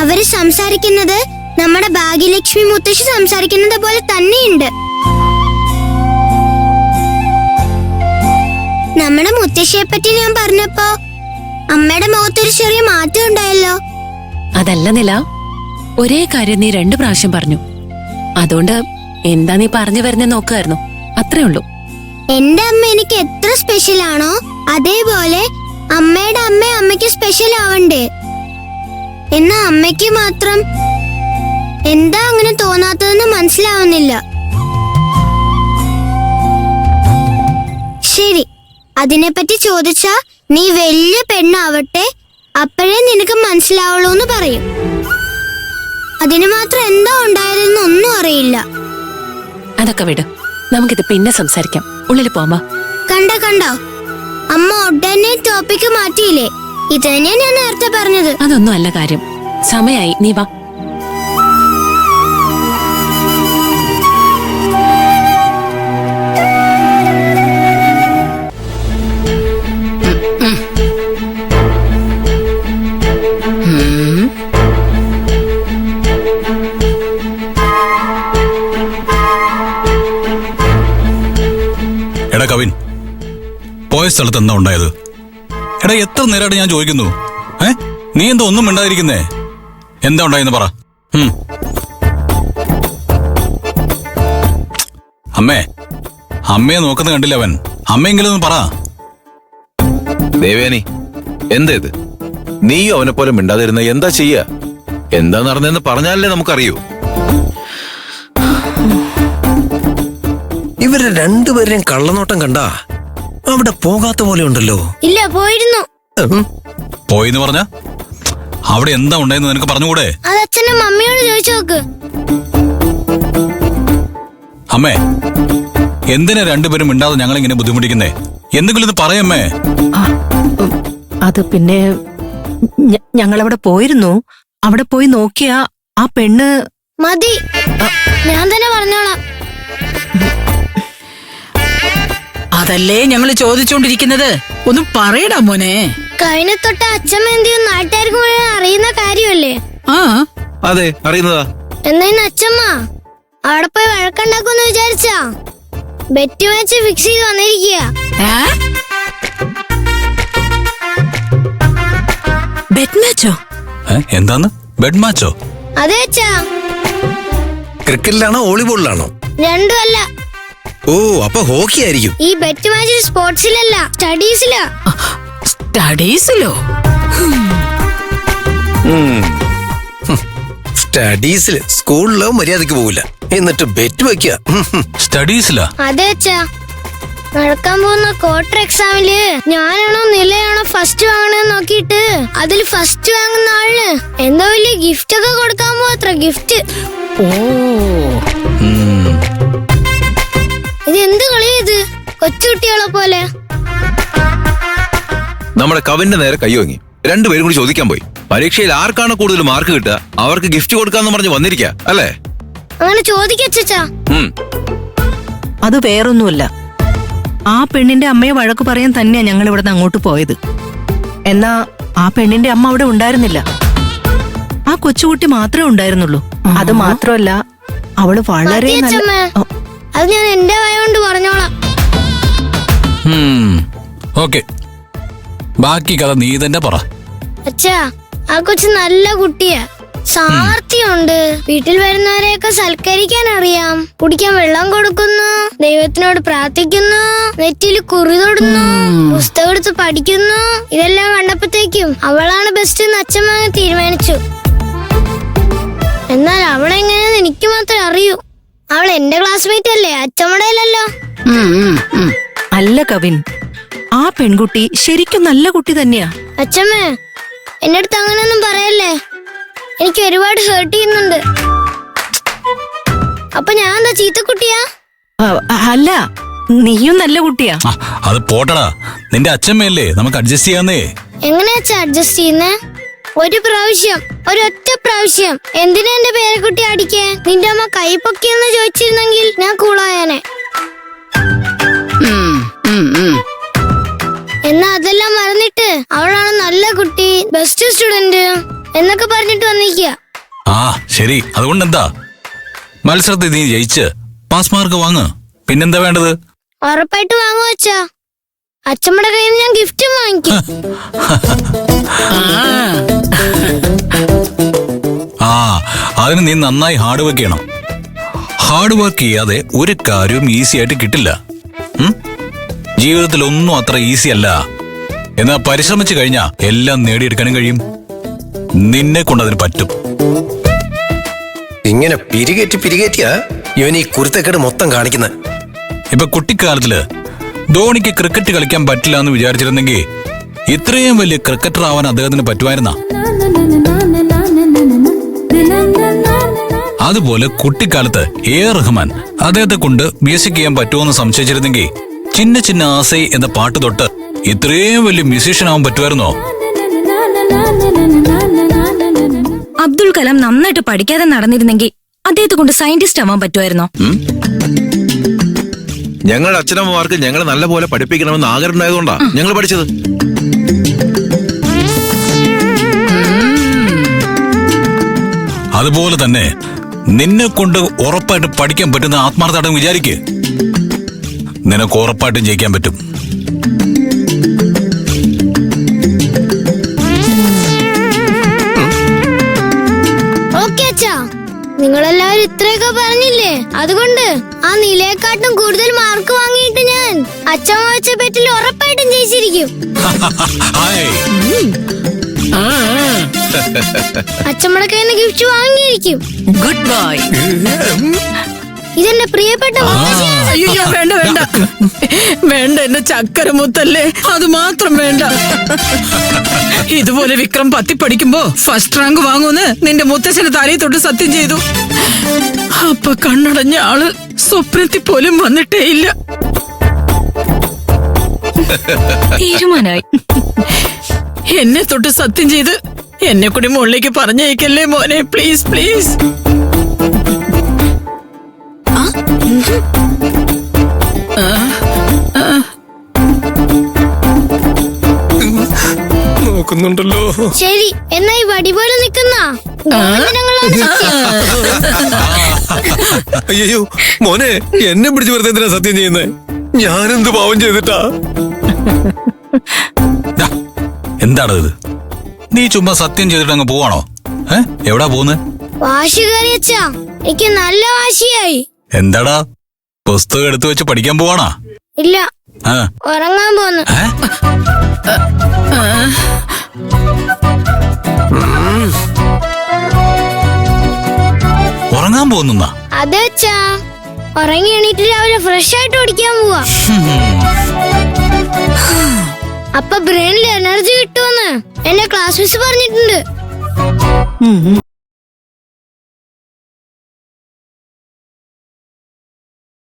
അവര് സംസാരിക്കുന്നത് നമ്മുടെ ഭാഗ്യലക്ഷ്മി മുത്തശ്ശി സംസാരിക്കുന്നത് പോലെ തന്നെയുണ്ട്. നമ്മുടെ മുത്തശ്ശിയെ പറ്റി ഞാൻ പറഞ്ഞപ്പോ അമ്മയുടെ മുഖത്തൊരു ചെറിയ മാറ്റം ഉണ്ടായല്ലോ. അതല്ല നില, ഒരേ കാര്യം നീ 2 പ്രാവശ്യം പറഞ്ഞു. അതുകൊണ്ട് എന്താ നീ പറഞ്ഞു വരുന്നേ നോക്കുമായിരുന്നു, അത്രേ ഉള്ളൂ. എന്റെ അമ്മ എനിക്ക് എത്ര സ്പെഷ്യൽ ആണോ അതേപോലെ അമ്മയുടെ അമ്മ അമ്മയ്ക്ക് സ്പെഷ്യൽ ആവണ്ടേ. എന്നാ അമ്മയ്ക്ക് മാത്രം എന്താ അങ്ങനെ തോന്നാത്തതെന്ന് മനസ്സിലാവുന്നില്ല. ശരി, അതിനെപ്പറ്റി ചോദിച്ചാ നീ വലിയ പെണ്ണാവട്ടെ, അപ്പോഴേ നിനക്ക് മനസ്സിലാവുള്ളൂ എന്ന് പറയും. അതിന് മാത്രം എന്താ ഉണ്ടായതെന്ന് ഒന്നും അറിയില്ല. അതൊക്കെ വിട്, നമുക്കിത് പിന്നെ സംസാരിക്കാം. ഉള്ളിൽ പോവാ. കണ്ടോ അമ്മ ഉടനെ ടോപ്പിക്ക് മാറ്റിയില്ലേ. ഇത് തന്നെയാ ഞാൻ നേരത്തെ പറഞ്ഞത്. അതൊന്നും അല്ല കാര്യം. സമയായി, നീ വാ. എടാ കവിൻ, പോയ സ്ഥലത്ത് എന്താ ഉണ്ടായത്? എടാ എത്ര നേരമായിട്ട് ഞാൻ ചോദിക്കുന്നു. നീ എന്താ ഒന്നും മിണ്ടാതിരിക്കുന്നേ? എന്താ ഉണ്ടായെന്ന് പറ. അമ്മയെ നോക്കുന്ന കണ്ടില്ല അവൻ. അമ്മയെങ്കിലും ഒന്ന് പറ. ദേവേനി, എന്താ ഇത്? നീയും അവനെ പോലെ മിണ്ടാതിരുന്ന എന്താ ചെയ്യ? എന്താ നടന്നെന്ന് പറഞ്ഞാലേ നമുക്കറിയൂ. ഇവരെ രണ്ടുപേരെയും കള്ളനോട്ടം കണ്ടാ അവിടെ പോകാത്ത പോലെ ഉണ്ടല്ലോ. ഇല്ല, പോയിരുന്നു. പോയിന്ന് പറഞ്ഞ അവിടെ എന്താ ഉണ്ടായെന്ന് നിനക്ക് പറഞ്ഞുകൂടെ? അത് അച്ഛനും മമ്മിയോട് ചോദിച്ചു നോക്ക്. അമ്മേ, എന്തിനാ രണ്ടുപേരും മിണ്ടാതെ ഞങ്ങളിങ്ങനെ ബുദ്ധിമുട്ടിക്കുന്നേ? എന്തെങ്കിലും ഇത് പറയമ്മേ. അത് പിന്നെ ഞങ്ങളവിടെ പോയിരുന്നു. അവിടെ പോയി നോക്കിയാ ആ പെണ്ണ്. മതി, ഞാൻ തന്നെ പറഞ്ഞോളാം. അതല്ലേ ഞങ്ങള് ചോദിച്ചോണ്ടിരിക്കുന്നത്. ഒന്ന് പറയടാ മോനെ. കഴിഞ്ഞ തൊട്ട് അച്ഛമ്മ എന്തിയും നാട്ടുകാർക്ക് മുഴുവൻ അറിയുന്ന കാര്യമല്ലേ? ആ അതെ, അറിയുന്നതാ. എന്നാ അച്ഛമ്മ അവിടെ പോയി വഴക്കുണ്ടാക്കുമെന്ന് വിചാരിച്ചാ ബെറ്റ് മാച്ച് ഫിക്സ് ചെയ്ത് വന്നിരിക്കുക. ബെറ്റ് മാച്ചോ? എന്താന്ന്? ബെഡ് മാച്ചോ? അതെ അച്ഛാ. ക്രിക്കറ്റിലാണോ വോളിബോളിലാണോ? രണ്ടും അല്ല. ഓ, അപ്പൊ ഹോക്കി ആയിരിക്കും. ഈ ബെറ്റ് മാച്ച് സ്പോർട്സിലല്ല, സ്റ്റഡീസിലാ. സ്റ്റഡീസിലോ? സ്റ്റഡീസില് സ്കൂളിലോ മര്യാദക്ക് പോകില്ല, എന്നിട്ട് ബെറ്റ് വെക്കുക. സ്റ്റഡീസിലാ? അതെ അച്ഛാ. നടക്കാൻ പോകുന്ന ക്വാർട്ടർ എക്സാമില് ഞാനാണോ നിലയാണോ ഫസ്റ്റ് വാങ്ങണെന്ന് നോക്കിയിട്ട് അതിൽ ഫസ്റ്റ് വാങ്ങുന്ന ആളിന് എന്തോ വലിയ ഗിഫ്റ്റ് ഒക്കെ കൊടുക്കാൻ പോത്ര. ഗിഫ്റ്റ്. ഓ, ഇത് എന്ത് കളിയാ ഇത്? കൊച്ചുകുട്ടികളെ പോലെ. നമ്മുടെ കവിന്റെ നേരെ കൈയോങ്ങി രണ്ടുപേരും കൂടി ചോദിക്കാൻ പോയി. പരീക്ഷയിൽ ആർക്കാണ് കൂടുതൽ മാർക്ക് കിട്ടുക അവർക്ക് ഗിഫ്റ്റ് കൊടുക്കാന്ന് പറഞ്ഞ് വന്നിരിക്ക അല്ലേ? അങ്ങനെ ചോദിക്കച്ചാ. അത് വേറൊന്നുമല്ല. ആ പെണ്ണിന്റെ അമ്മയെ വഴക്ക് പറയാൻ തന്നെയാ ഞങ്ങൾ ഇവിടുന്ന് അങ്ങോട്ട് പോയത്. എന്നാ ആ പെണ്ണിന്റെ അമ്മ അവിടെ ഉണ്ടായിരുന്നില്ല. ആ കൊച്ചുകുട്ടി മാത്രമേ ഉണ്ടായിരുന്നുള്ളൂ. അത് മാത്രമല്ല, അവള് വളരെ അത് ഞാൻ എന്റെ വായ കൊണ്ട് പറഞ്ഞോളാം. ഓക്കെ, ബാക്കി കഥ നീ തന്നെ പറ. അച്ഛാ, ആ കൊച്ചു നല്ല കുട്ടിയാ. സാമർത്ഥ്യമുണ്ട്. വീട്ടിൽ വരുന്നവരെയൊക്കെ സൽക്കരിക്കാൻ അറിയാം. കുടിക്കാൻ വെള്ളം കൊടുക്കുന്നു, ദൈവത്തിനോട് പ്രാർത്ഥിക്കുന്നു, നെറ്റിയിൽ കുറി തൊടുന്നു, പുസ്തകം എടുത്ത് പഠിക്കുന്നു. ഇതെല്ലാം കണ്ടപ്പോഴത്തേക്കും അവളാണ് ബെസ്റ്റ് എന്ന് അച്ഛമ്മ തീരുമാനിച്ചു. എന്നാൽ അവളെങ്ങനെയാന്ന് എനിക്ക് മാത്രമേ അറിയൂ. അവൾ എന്റെ ക്ലാസ്മേറ്റ് അല്ലേ, അച്ഛമ്മടേലല്ലോ. അല്ല കവിൻ, ആ പെൺകുട്ടി ശരിക്കും നല്ല കുട്ടി തന്നെയാ. അച്ഛമ്മേ, എന്റെ അടുത്ത് അങ്ങനെയൊന്നും പറയല്ലേ. എനിക്ക് ഒരുപാട് ഹേർട്ട് ചെയ്യുന്നുണ്ട്. അപ്പൊ ഞാൻ എന്താ ചീത്തക്കുട്ടിയാ? അല്ല, നീയും നല്ല കുട്ടിയാ. അത് പോട്ടടാ, നിന്റെ അച്ഛമ്മയല്ലേ, നമുക്ക് അഡ്ജസ്റ്റ് ചെയ്യാന്നേ. എങ്ങനെയാ അഡ്ജസ്റ്റ് ചെയ്യുന്നേ? ഒരു പ്രാവശ്യം, ഒരൊറ്റ പ്രാവശ്യം എന്തിനാ എന്റെ പേരക്കുട്ടി അടിക്കേ? നിന്റെ അമ്മ കൈ പൊക്കിയെന്ന് ചോദിച്ചിരുന്നെങ്കിൽ ഞാൻ കൂളായാനെ. എന്നാ അതെല്ലാം മറന്നിട്ട് അവളാണ് നല്ല കുട്ടി, ബെസ്റ്റ് സ്റ്റുഡന്റ്, എന്നൊക്കെ പറഞ്ഞിട്ട് വന്നിരിക്കുക. ആ ശരി, അതുകൊണ്ട് എന്താ? മത്സരത്തിൽ നീ ജയിച്ച് പാസ് മാർക്ക് വാങ്ങ്. പിന്നെന്താ വേണ്ടത്? ഉറപ്പായിട്ട് വാങ്ങും അച്ഛാ. അച്ഛമ്മയുടെ കയ്യിൽ നിന്ന് ഞാൻ ഗിഫ്റ്റും വാങ്ങിക്കും. ആ അതിന് നീ നന്നായി ഹാർഡ് വർക്ക് ചെയ്യണം. ഹാർഡ് വർക്ക് ചെയ്യാതെ ഒരു കാര്യവും ഈസി ആയിട്ട് കിട്ടില്ല. ജീവിതത്തിൽ ഒന്നും അത്ര ഈസി അല്ല. എന്നാ പരിശ്രമിച്ചു കഴിഞ്ഞാ എല്ലാം നേടിയെടുക്കാനും കഴിയും. നിന്നെ കൊണ്ടതിന് പറ്റും. ഇങ്ങനെ പിരികേറ്റിയാ ഇവൻ ഈ കുരുത്തക്കേട് മൊത്തം കാണിക്കുന്നത്. ഇപ്പൊ കുട്ടിക്കാലത്തില് ധോണിക്ക് ക്രിക്കറ്റ് കളിക്കാൻ പറ്റില്ല എന്ന് വിചാരിച്ചിരുന്നെങ്കിൽ ഇത്രയും വലിയ ക്രിക്കറ്റർ ആവാൻ അദ്ദേഹത്തിന് പറ്റുമായിരുന്ന. അതുപോലെ കുട്ടിക്കാലത്ത് റഹ്മാൻ അദ്ദേഹത്തെ കൊണ്ട് മ്യൂസിക് ചെയ്യാൻ പറ്റുമെന്ന് സംശയിച്ചിരുന്നെങ്കിൽ ചിന്ന ചിന്ന ആസൈ എന്ന പാട്ട് തൊട്ട് ഇത്രയും വലിയ മ്യൂസീഷ്യൻ ആവാൻ പറ്റുമായിരുന്നോ? അബ്ദുൽ കലാം നന്നായിട്ട് പഠിക്കാതെ നടന്നിരുന്നെങ്കിൽ അദ്ദേഹത്തെ കൊണ്ട് സയന്റിസ്റ്റ് ആവാൻ പറ്റുമായിരുന്നോ? ഞങ്ങളുടെ അച്ഛനമ്മമാർക്ക് ഞങ്ങളെ നല്ലപോലെ പഠിപ്പിക്കണമെന്ന് ആഗ്രഹം ഉണ്ടായതുകൊണ്ടാ ഞങ്ങൾ പഠിച്ചത്. അതുപോലെ തന്നെ നിന്നെ കൊണ്ട് ഉറപ്പായിട്ട് പഠിക്കാൻ പറ്റുന്ന ആത്മാർത്ഥമായിട്ടും വിചാരിക്ക്. നിനക്ക് ഉറപ്പായിട്ടും ജയിക്കാൻ പറ്റും. ഓക്കെ അച്ഛാ, നിങ്ങളെല്ലാവരും ഇത്രയൊക്കെ പറഞ്ഞില്ലേ, അതുകൊണ്ട് ആ നിലയെക്കാട്ടും കൂടുതൽ മാർക്ക് വാങ്ങിയിട്ട് ഞാൻ അച്ഛമ്മ വെച്ച പെറ്റിൽ ഉറപ്പായിട്ടും ജയിച്ചിരിക്കും. അച്ഛമ്മയുടെ കയ്യിൽ നിന്ന് ഗിഫ്റ്റ് വാങ്ങിയിരിക്കും. Good boy. ഇതെന്റെ പ്രിയപ്പെട്ട മുത്തശ്ശിയാണ്. അയ്യോ വേണ്ട വേണ്ട വേണ്ട, എന്റെ ചക്കര മുത്തല്ലേ, അത് മാത്രം വേണ്ട. ഇതുപോലെ വിക്രം 10 പഠിക്കുമ്പോ ഫസ്റ്റ് റാങ്ക് വാങ്ങൂന്ന് നിന്റെ മുത്തശ്ശന് തലയിൽ തൊട്ട് സത്യം ചെയ്തു. അപ്പൊ കണ്ണടഞ്ഞ ആള് സ്വപ്നത്തിൽ പോലും വന്നിട്ടേ ഇല്ല. തീരുമാനായി. എന്നെ തൊട്ട് സത്യം ചെയ്ത് എന്നെ കൂടി മുകളിലേക്ക് പറഞ്ഞയക്കല്ലേ മോനെ, പ്ലീസ് പ്ലീസ്. നോക്കുന്നുണ്ടല്ലോ. ശരി, എന്നാ ഈ വടി പോലെ നിക്കുന്ന അയ്യോ മോനെ, എന്നെ പിടിച്ച് വെറുതെ എന്തിനാ സത്യം ചെയ്യുന്നേ? ഞാനെന്ത് പാവം ചെയ്തിട്ടാ? എന്താണ് ഇത്? നീ ചുമ്മാ സത്യം ചെയ്തിട്ട് അങ്ങ് പോവാണോ? എവിടാ പോകുന്നത്? വാശി കയറി അച്ഛാ, എനിക്ക് നല്ല വാശിയായി. എന്താടാ, പുസ്തകം എടുത്തു വെച്ച് പഠിക്കാൻ പോവാണോ? ഇല്ല, ഉറങ്ങാൻ പോന്നു. ഉറങ്ങാൻ പോകുന്ന? അതെ അച്ഛാ, ഉറങ്ങി എണീറ്റ് രാവിലെ ഫ്രഷ് ആയിട്ട് ഓടിക്കാൻ പോവാ. അപ്പൊ ബ്രെയിനിൽ എനർജി കിട്ടുമെന്ന് എന്റെ ക്ലാസ് മിസ് പറഞ്ഞിട്ടുണ്ട്.